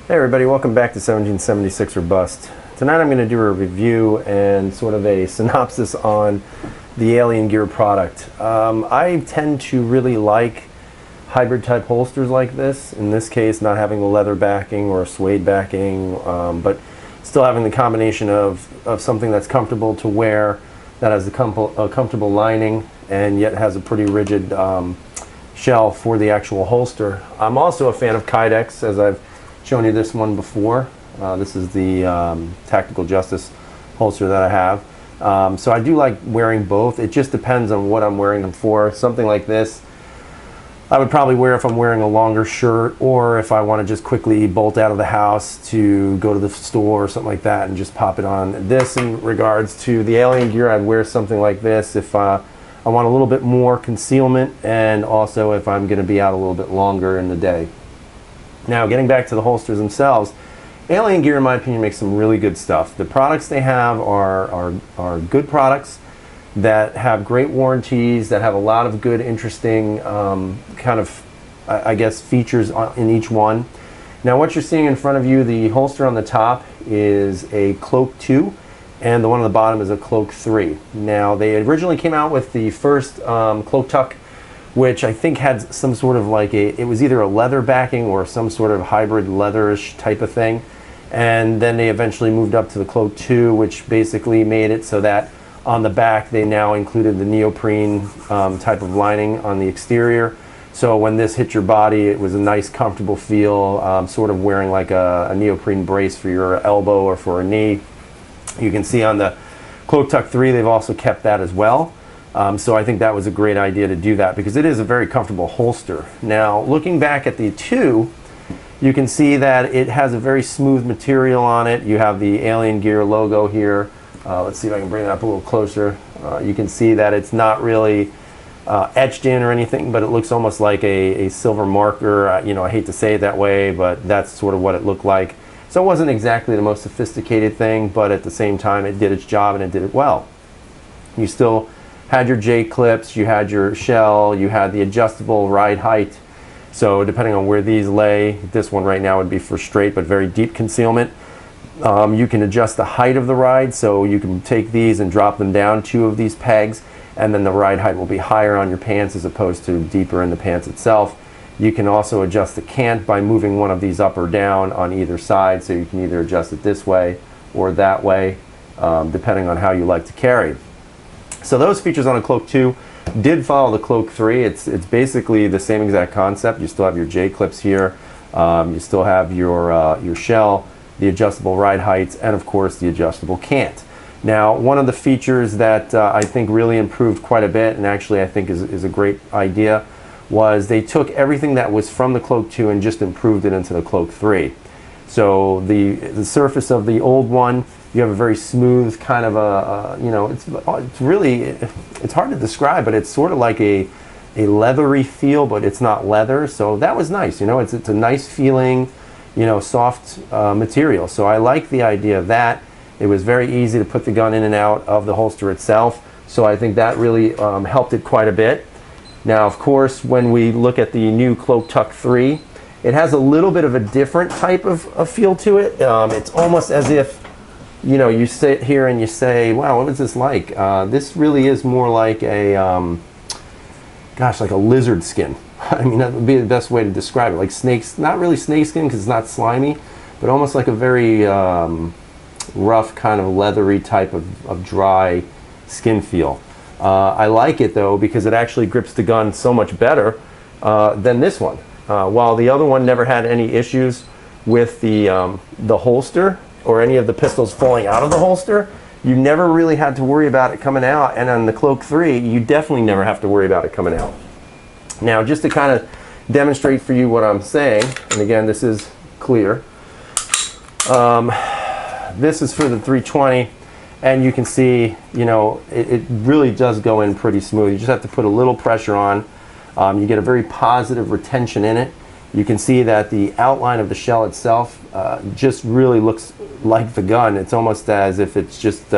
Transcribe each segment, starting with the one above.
Hey everybody, welcome back to 1776 or Bust. Tonight I'm going to do a review and sort of a synopsis on the Alien Gear product. I tend to really like hybrid type holsters like this. In this case, not having a leather backing or a suede backing, but still having the combination of something that's comfortable to wear, that has a comfortable lining, and yet has a pretty rigid shell for the actual holster. I'm also a fan of Kydex, as I've shown you this one before. This is the Tactical Justice holster that I have. So I do like wearing both. It just depends on what I'm wearing them for. Something like this I would probably wear if I'm wearing a longer shirt, or if I want to just quickly bolt out of the house to go to the store or something like that and just pop it on. This, in regards to the Alien Gear, I'd wear something like this if I want a little bit more concealment, and also if I'm going to be out a little bit longer in the day. Now, getting back to the holsters themselves, Alien Gear, in my opinion, makes some really good stuff. The products they have are good products that have great warranties, that have a lot of good, interesting kind of, I guess, features in each one. Now, what you're seeing in front of you, the holster on the top is a Cloak 2, and the one on the bottom is a Cloak 3. Now, they originally came out with the first Cloak Tuck, which I think had some sort of like it was either a leather backing or some sort of hybrid leatherish type of thing. And then they eventually moved up to the Cloak 2, which basically made it so that on the back they now included the neoprene type of lining on the exterior. So when this hit your body, it was a nice comfortable feel, sort of wearing like a neoprene brace for your elbow or for a knee. You can see on the Cloak Tuck 3 they've also kept that as well. So I think that was a great idea to do that, because it is a very comfortable holster. Now, looking back at the 2, you can see that it has a very smooth material on it. You have the Alien Gear logo here. Let's see if I can bring that up a little closer. You can see that it's not really etched in or anything, but it looks almost like a silver marker. I hate to say it that way, but that's sort of what it looked like. So it wasn't exactly the most sophisticated thing, but at the same time it did its job and it did it well. You still had your J-clips, you had your shell, you had the adjustable ride height. So depending on where these lay, this one right now would be for straight but very deep concealment. You can adjust the height of the ride, so you can take these and drop them down 2 of these pegs, and then the ride height will be higher on your pants as opposed to deeper in the pants itself. You can also adjust the cant by moving one of these up or down on either side, so you can either adjust it this way or that way, depending on how you like to carry. So those features on a Cloak 2 did follow the Cloak 3. It's basically the same exact concept. You still have your J-clips here. You still have your shell, the adjustable ride heights, and of course the adjustable cant. Now, one of the features that I think really improved quite a bit, and actually I think is a great idea, was they took everything that was from the Cloak 2 and just improved it into the Cloak 3. So the surface of the old one, you have a very smooth kind of it's really, it's hard to describe, but it's sort of like a leathery feel, but it's not leather. So that was nice. It's a nice feeling, soft material. So I like the idea of that. It was very easy to put the gun in and out of the holster itself. So I think that really helped it quite a bit. Now, of course, when we look at the new Cloak Tuck 3, it has a little bit of a different type of feel to it. It's almost as if, you sit here and you say, wow, what is this like? This really is more like like a lizard skin. I mean, that would be the best way to describe it. Like snakes, not really snake skin because it's not slimy, but almost like a very rough kind of leathery type of dry skin feel. I like it though because it actually grips the gun so much better than this one. While the other one never had any issues with the holster or any of the pistols falling out of the holster, you never really had to worry about it coming out. And on the Cloak 3, you definitely never have to worry about it coming out. Now, just to kind of demonstrate for you what I'm saying, and again, this is clear. This is for the 320, and you can see, it really does go in pretty smooth. You just have to put a little pressure on. You get a very positive retention in it. You can see that the outline of the shell itself just really looks like the gun. It's almost as if it's just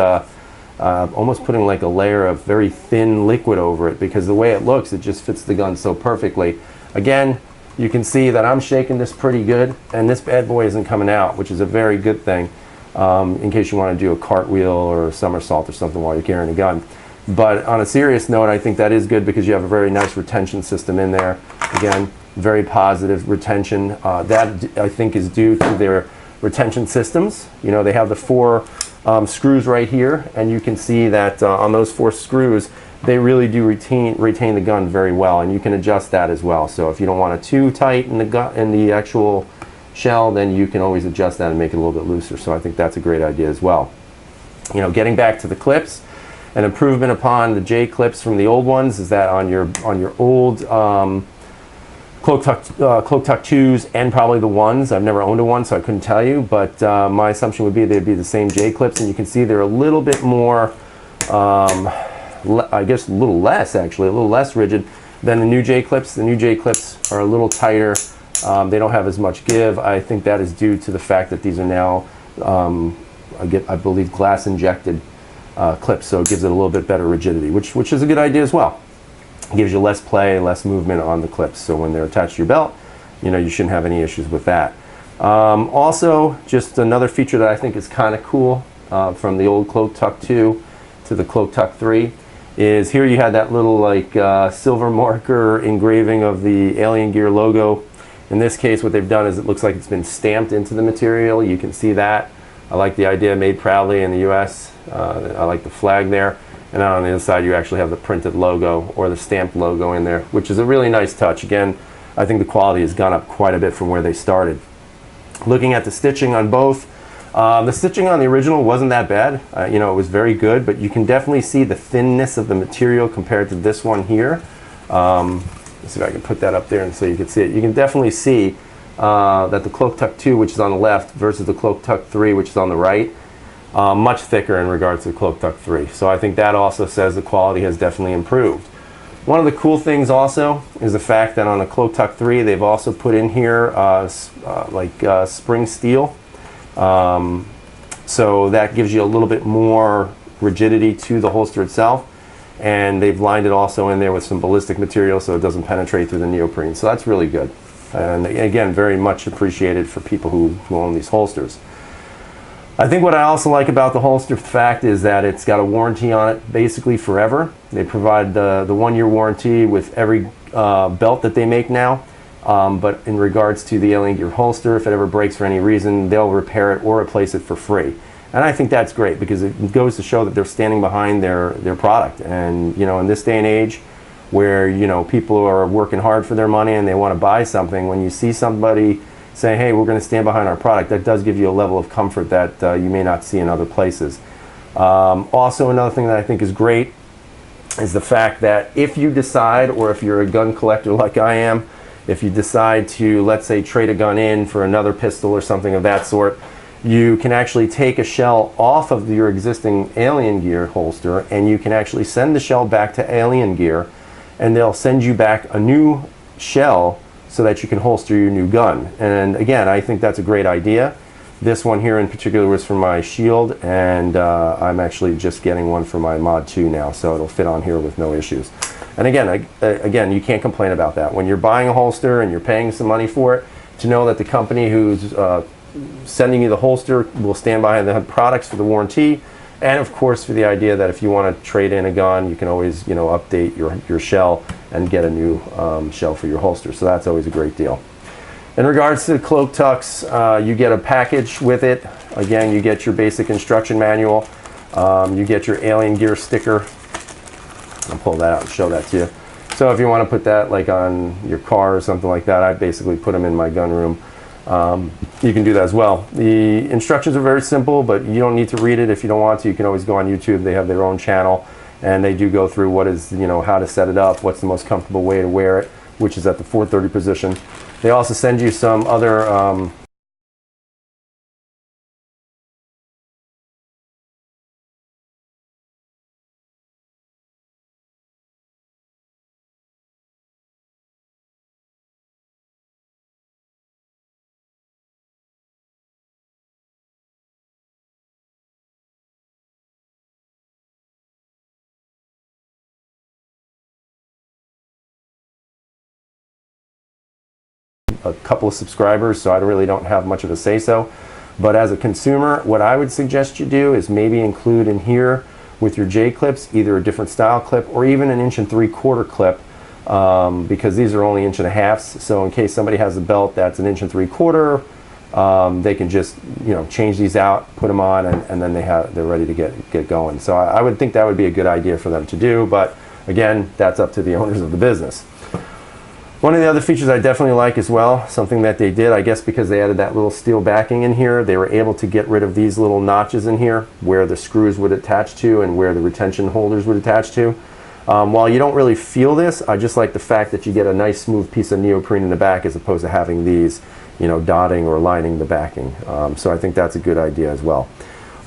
almost putting like a layer of very thin liquid over it, because the way it looks, it just fits the gun so perfectly. Again, you can see that I'm shaking this pretty good, and this bad boy isn't coming out, which is a very good thing in case you want to do a cartwheel or a somersault or something while you're carrying a gun. But on a serious note, I think that is good because you have a very nice retention system in there. Again, very positive retention. That I think is due to their retention systems. You know, they have the 4 screws right here, and you can see that on those 4 screws, they really do retain the gun very well, and you can adjust that as well. So if you don't want it too tight in the actual shell, then you can always adjust that and make it a little bit looser. So I think that's a great idea as well. You know, getting back to the clips, an improvement upon the J clips from the old ones is that on your old Cloak Tuck 2s and probably the 1s. I've never owned a 1, so I couldn't tell you, but my assumption would be they'd be the same J clips, and you can see they're a little bit more, I guess a little less actually, a little less rigid than the new J clips. The new J clips are a little tighter. They don't have as much give. I think that is due to the fact that these are now, I believe, glass injected clips, so it gives it a little bit better rigidity, which is a good idea as well. It gives you less play, less movement on the clips, so when they're attached to your belt, you know, you shouldn't have any issues with that. Also, just another feature that I think is kind of cool from the old Cloak Tuck 2 to the Cloak Tuck 3 is here you had that little like silver marker engraving of the Alien Gear logo. In this case, what they've done is it looks like it's been stamped into the material. You can see that. I like the idea, made proudly in the US. I like the flag there. And on the inside, you actually have the printed logo or the stamped logo in there, which is a really nice touch. Again, I think the quality has gone up quite a bit from where they started. Looking at the stitching on both, the stitching on the original wasn't that bad. You know, it was very good, but you can definitely see the thinness of the material compared to this one here. Let's see if I can put that up there and so you can see it. You can definitely see that the Cloak Tuck 2, which is on the left, versus the Cloak Tuck 3, which is on the right, much thicker in regards to the Cloak Tuck 3. So I think that also says the quality has definitely improved. One of the cool things also is the fact that on the Cloak Tuck 3, they've also put in here spring steel. So that gives you a little bit more rigidity to the holster itself. And they've lined it also in there with some ballistic material so it doesn't penetrate through the neoprene. So that's really good. And again, very much appreciated for people who own these holsters. I think what I also like about the holster fact is that it's got a warranty on it basically forever. They provide the 1-year warranty with every belt that they make now. But in regards to the Alien Gear holster, if it ever breaks for any reason, they'll repair it or replace it for free. And I think that's great because it goes to show that they're standing behind their product. And you know, in this day and age where, you know, people are working hard for their money and they want to buy something, when you see somebody say, hey, we're going to stand behind our product, that does give you a level of comfort that you may not see in other places. Also, another thing that I think is great is the fact that if you decide, or if you're a gun collector like I am, if you decide to, let's say, trade a gun in for another pistol or something of that sort, you can actually take a shell off of your existing Alien Gear holster and you can actually send the shell back to Alien Gear and they'll send you back a new shell so that you can holster your new gun. And again, I think that's a great idea. This one here in particular was for my Shield, and I'm actually just getting one for my Mod 2 now, so it'll fit on here with no issues. And again, you can't complain about that. When you're buying a holster and you're paying some money for it, to know that the company who's sending you the holster will stand behind the products for the warranty, and of course for the idea that if you want to trade in a gun, you can always, you know, update your shell and get a new shell for your holster. So that's always a great deal. In regards to the Cloak Tucks, you get a package with it. Again, you get your basic instruction manual. You get your Alien Gear sticker. I'll pull that out and show that to you. So if you want to put that like on your car or something like that, I basically put them in my gun room. You can do that as well. The instructions are very simple, but you don't need to read it if you don't want to. You can always go on YouTube. They have their own channel, and they do go through what is, you know, how to set it up, what's the most comfortable way to wear it, which is at the 430 position. They also send you some other a couple of subscribers, so I really don't have much of a say-so. But as a consumer, what I would suggest you do is maybe include in here with your J clips either a different style clip or even an 1 3/4 clip, because these are only 1 1/2. So in case somebody has a belt that's 1 3/4, they can just change these out, put them on, and then they're ready to get going. So I would think that would be a good idea for them to do. But again, that's up to the owners of the business. One of the other features I definitely like as well, something that they did, I guess because they added that little steel backing in here, they were able to get rid of these little notches in here where the screws would attach to and where the retention holders would attach to. While you don't really feel this, I just like the fact that you get a nice smooth piece of neoprene in the back as opposed to having these, dotting or lining the backing. So I think that's a good idea as well.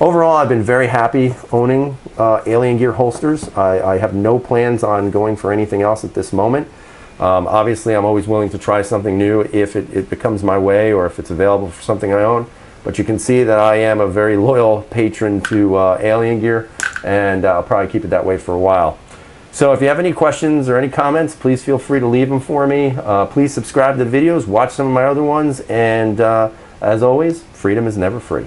Overall, I've been very happy owning Alien Gear holsters. I have no plans on going for anything else at this moment. Obviously, I'm always willing to try something new if it becomes my way or if it's available for something I own. But you can see that I am a very loyal patron to Alien Gear, and I'll probably keep it that way for a while. So if you have any questions or any comments, please feel free to leave them for me. Please subscribe to the videos, watch some of my other ones, and as always, freedom is never free.